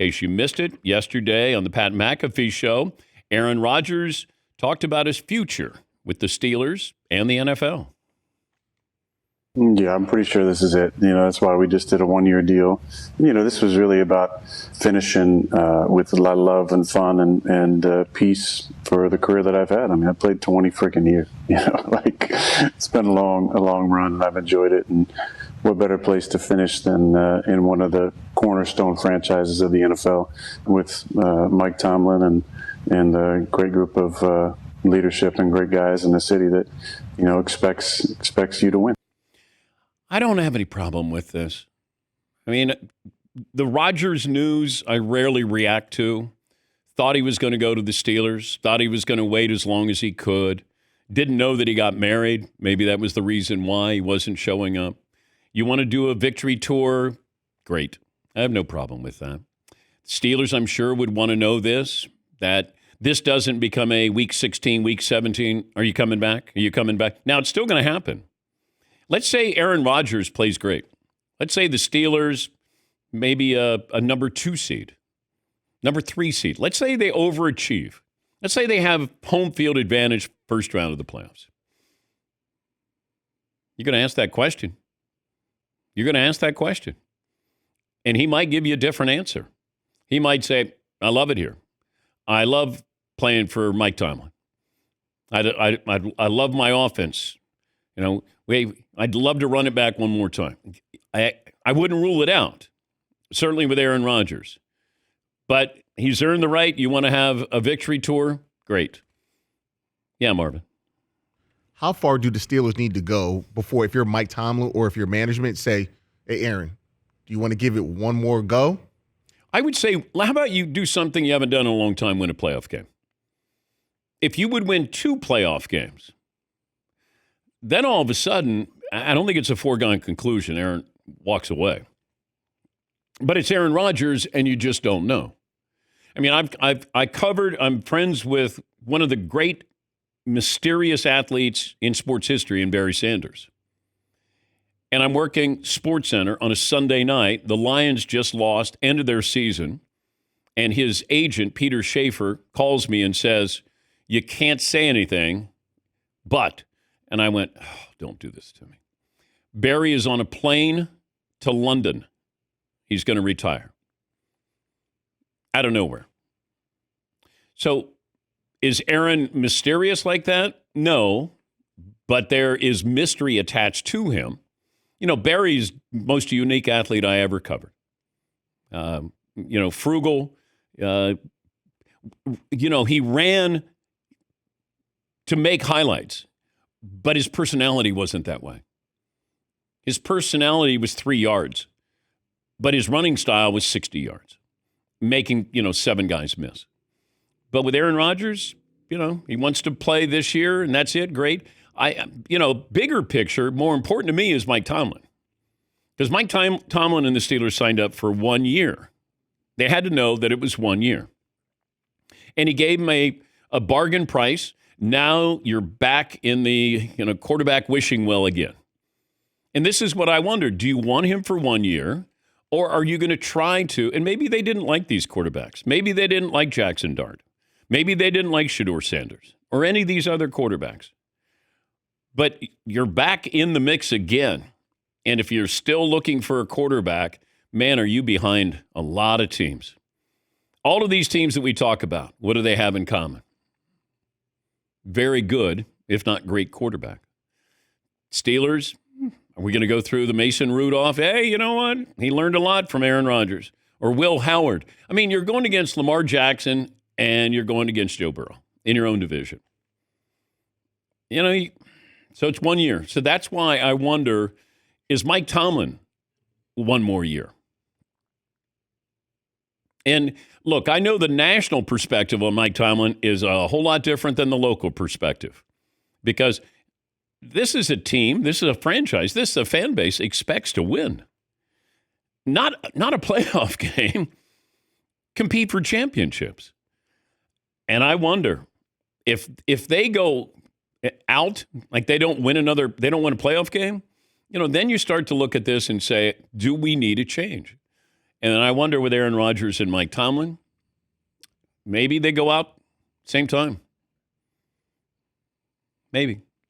case you missed it, yesterday on the Pat McAfee Show, Aaron Rodgers talked about his future with the Steelers and the NFL. Yeah, I'm pretty sure this is it. That's why we just did a one-year deal. This was really about finishing with a lot of love and fun and peace for the career that I've had. I mean, I played 20 freaking years. It's been a long run, and I've enjoyed it. And what better place to finish than in one of the cornerstone franchises of the NFL with Mike Tomlin and a great group of leadership and great guys in the city that expects you to win. I don't have any problem with this. I mean, the Rodgers news I rarely react to. Thought he was going to go to the Steelers. Thought he was going to wait as long as he could. Didn't know that he got married. Maybe that was the reason why he wasn't showing up. You want to do a victory tour? Great. I have no problem with that. Steelers, I'm sure, would want to know this, that this doesn't become a week 16, week 17. Are you coming back? Are you coming back? Now, it's still going to happen. Let's say Aaron Rodgers plays great. Let's say the Steelers, maybe a number 2 seed, number 3 seed. Let's say they overachieve. Let's say they have home field advantage first round of the playoffs. You're going to ask that question. You're going to ask that question. And he might give you a different answer. He might say, I love it here. I love playing for Mike Tomlin. I love my offense. I'd love to run it back one more time. I wouldn't rule it out, certainly with Aaron Rodgers. But he's earned the right. You want to have a victory tour? Great. Yeah, Marvin. How far do the Steelers need to go before, if you're Mike Tomlin or if your management, say, hey, Aaron, do you want to give it one more go? I would say, how about you do something you haven't done in a long time, win a playoff game? If you would win 2 playoff games, then all of a sudden, I don't think it's a foregone conclusion. Aaron walks away. But it's Aaron Rodgers, and you just don't know. I mean, I'm friends with one of the great mysterious athletes in sports history in Barry Sanders. And I'm working SportsCenter on a Sunday night. The Lions just lost, ended their season. And his agent, Peter Schaefer, calls me and says, you can't say anything, but... And I went, oh, don't do this to me. Barry is on a plane to London. He's going to retire. Out of nowhere. So is Aaron mysterious like that? No, but there is mystery attached to him. Barry's the most unique athlete I ever covered. Frugal. He ran to make highlights. But his personality wasn't that way. His personality was 3 yards, but his running style was 60 yards, making, 7 guys miss. But with Aaron Rodgers, he wants to play this year, and that's it. Great. Bigger picture, more important to me is Mike Tomlin. Because Mike Tomlin and the Steelers signed up for 1 year. They had to know that it was 1 year. And he gave him a bargain price. Now you're back in the quarterback wishing well again. And this is what I wonder. Do you want him for 1 year? Or are you going to try to, and maybe they didn't like these quarterbacks. Maybe they didn't like Jackson Dart. Maybe they didn't like Shedeur Sanders or any of these other quarterbacks. But you're back in the mix again. And if you're still looking for a quarterback, man, are you behind a lot of teams. All of these teams that we talk about, what do they have in common? Very good, if not great quarterback. Steelers, are we going to go through the Mason Rudolph? Hey, you know what? He learned a lot from Aaron Rodgers. Or Will Howard. I mean, you're going against Lamar Jackson and you're going against Joe Burrow in your own division. So it's 1 year. So that's why I wonder, is Mike Tomlin 1 more year? And look, I know the national perspective on Mike Tomlin is a whole lot different than the local perspective because this is a team, this is a franchise, this is a fan base expects to win. Not a playoff game, compete for championships. And I wonder if they go out, like they don't win a playoff game, then you start to look at this and say, do we need a change? And then I wonder with Aaron Rodgers and Mike Tomlin, maybe they go out same time. Maybe.